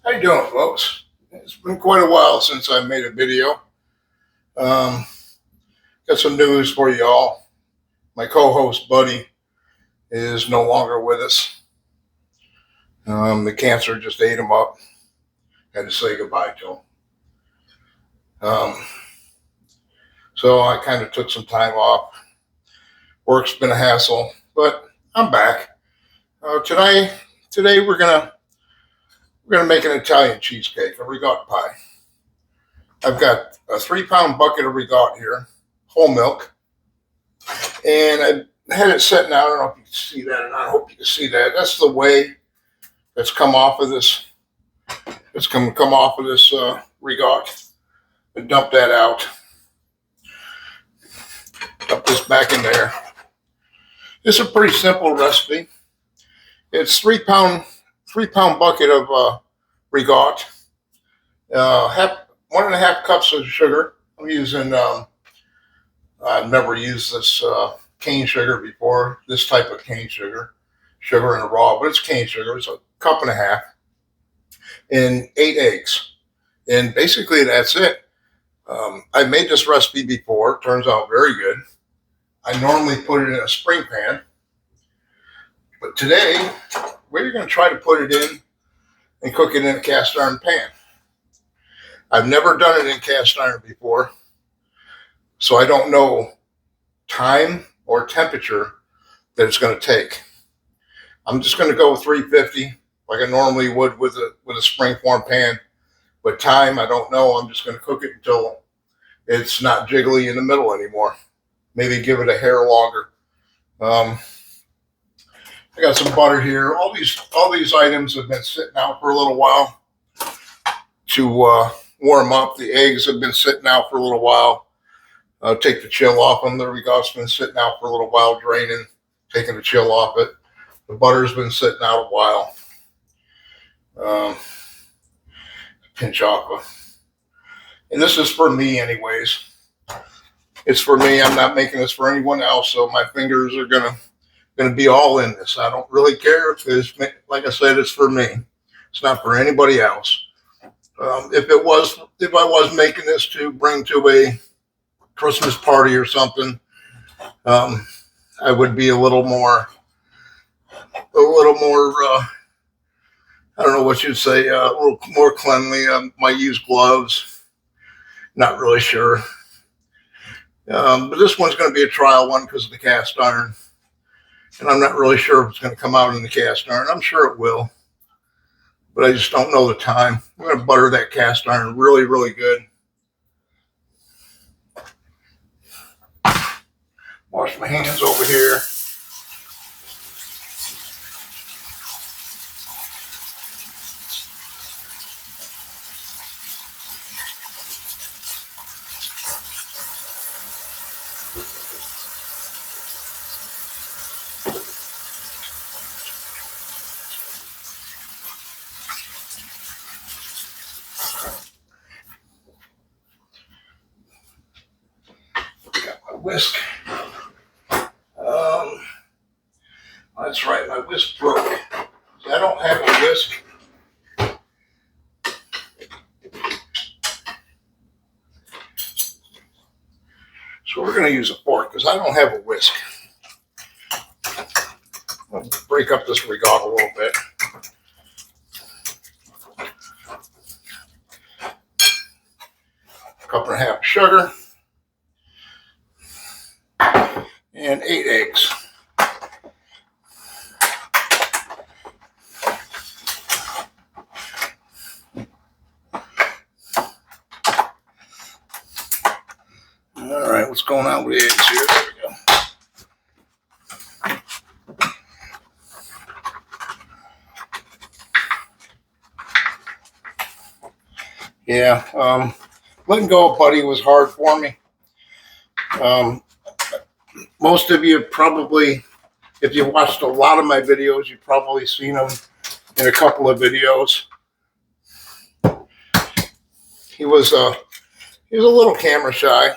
How you doing, folks? It's been quite a while since I made a video. Um, got some news for y'all. My co-host, Buddy, is no longer with us. The cancer just ate him up. Had to say goodbye to him. Um, so I kind of took some time off. Work's been a hassle, but I'm back. Today we're gonna make an Italian cheesecake, a ricotta pie. I've got a 3-pound bucket of ricotta here, whole milk, and I had it sitting out. I don't know if you can see that or not. I hope you can see that. That's the whey that's come off of this. It's come off of this ricotta. I dump that out. Dump this back in there. It's a pretty simple recipe. It's 3-pound bucket of ricotta. 1.5 cups of sugar. I'm using. I've never used this cane sugar before. This type of cane sugar in a raw, but it's cane sugar. It's 1.5 cups, and 8 eggs, and basically that's it. I made this recipe before. It turns out very good. I normally put it in a spring pan, but today we're going to try to put it in and cook it in a cast iron pan. I've never done it in cast iron before, so I don't know time or temperature that it's going to take. I'm just going to go with 350 like I normally would with a spring form pan. But time, I don't know. I'm just going to cook it until it's not jiggly in the middle anymore. Maybe give it a hair longer. I got some butter here. All these items have been sitting out for a little while to warm up. The eggs have been sitting out for a little while. Take the chill off them. The ricotta's been sitting out for a little while, draining, taking the chill off it. The butter's been sitting out a while. Pinch off. And this is for me anyways. It's for me. I'm not making this for anyone else, so my fingers are gonna be all in this. I don't really care if it's, like I said, it's for me. It's not for anybody else. If I was making this to bring to a Christmas party or something, I would be a little more I don't know what you'd say, a little more cleanly. Might use gloves. Not really sure. But this one's going to be a trial one because of the cast iron. And I'm not really sure if it's going to come out in the cast iron. I'm sure it will. But I just don't know the time. I'm going to butter that cast iron really, really good. Wash my hands over here. Whisk. That's right, my whisk broke. I don't have a whisk. So we're going to use a fork because I don't have a whisk. I'll break up this ricotta a little bit. A 1.5 cups of sugar. And 8 eggs. All right, what's going on with the eggs here? There we go. Yeah, letting go of Buddy was hard for me. Most of you probably, if you watched a lot of my videos, you've probably seen him in a couple of videos. He was a little camera shy.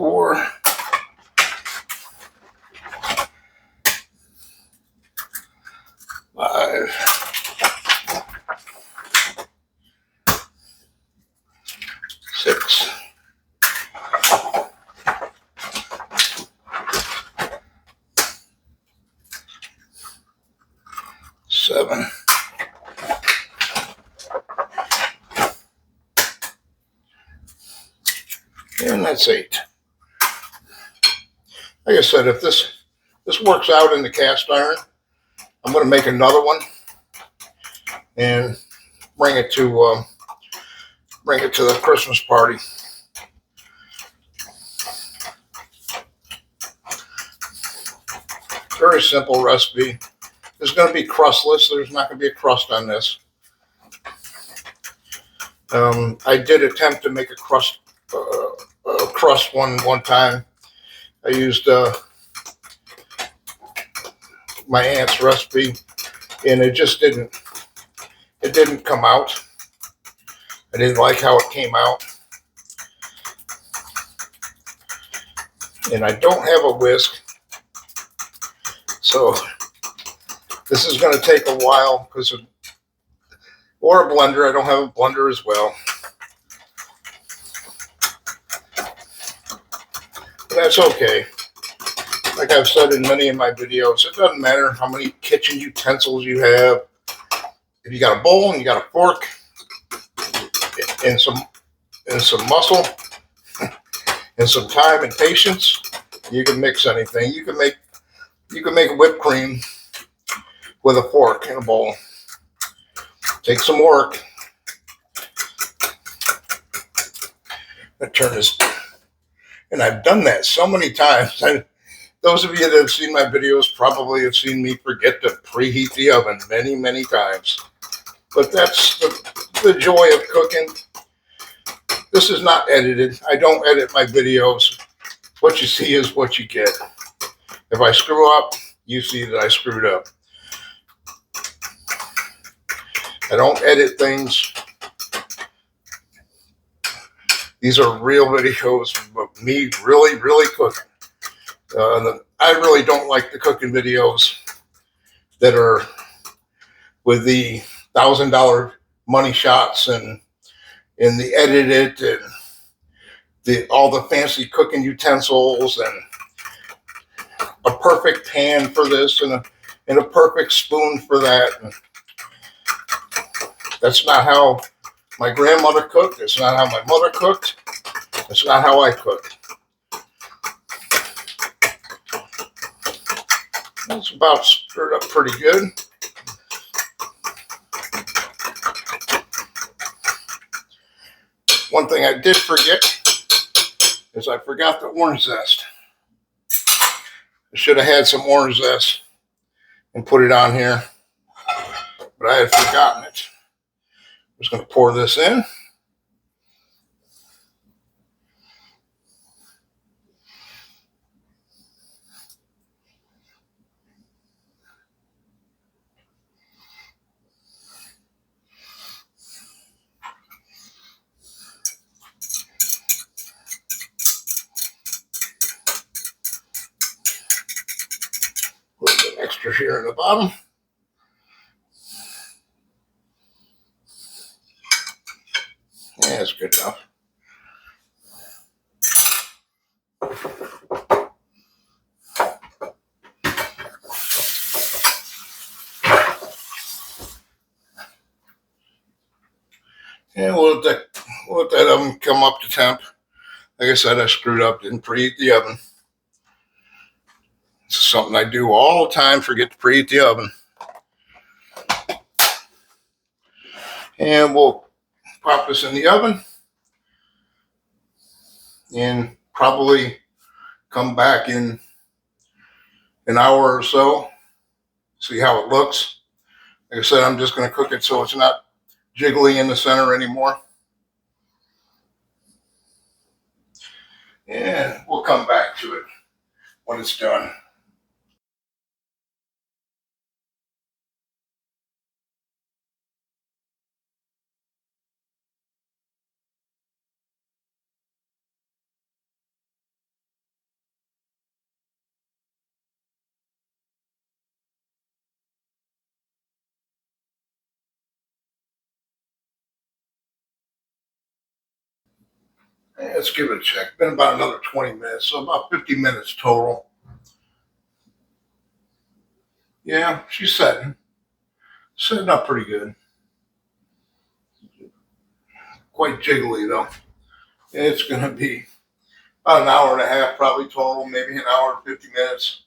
4, 5, 6, 7, and that's 8. Like I said, if this works out in the cast iron, I'm going to make another one and bring it to the Christmas party. Very simple recipe. It's going to be crustless. There's not going to be a crust on this. I did attempt to make a crust one time. I used my aunt's recipe, and it just didn't come out. I didn't like how it came out, and I don't have a whisk, so this is going to take a while or a blender. I don't have a blender as well. But that's okay. Like I've said in many of my videos, it doesn't matter how many kitchen utensils you have. If you got a bowl and you got a fork and some muscle and some time and patience, you can mix anything. You can make whipped cream with a fork and a bowl. Take some work. I turn this, and I've done that so many times. Those of you that have seen my videos probably have seen me forget to preheat the oven many, many times. But that's the joy of cooking. This is not edited. I don't edit my videos. What you see is what you get. If I screw up, you see that I screwed up. I don't edit things. These are real videos of me really, really cooking. I really don't like the cooking videos that are with the $1,000 money shots and the edited and all the fancy cooking utensils and a perfect pan for this and a perfect spoon for that. And that's not how my grandmother cooked. It's not how my mother cooked. It's not how I cook. It's about stirred up pretty good. One thing I did forget is I forgot the orange zest. I should have had some orange zest and put it on here, but I had forgotten it. I'm just going to pour this in. A little bit extra here in the bottom. Yeah, that's good enough. And we'll let that oven come up to temp. Like I said, I screwed up, didn't preheat the oven. This is something I do all the time, forget to preheat the oven. And we'll pop this in the oven and probably come back in an hour or so, see how it looks. Like I said, I'm just going to cook it so it's not jiggly in the center anymore. And we'll come back to it when it's done. Let's give it a check. Been about another 20 minutes, so about 50 minutes total. Yeah, she's setting up pretty good. Quite jiggly though. It's gonna be about an hour and a half probably total, maybe an hour and 50 minutes.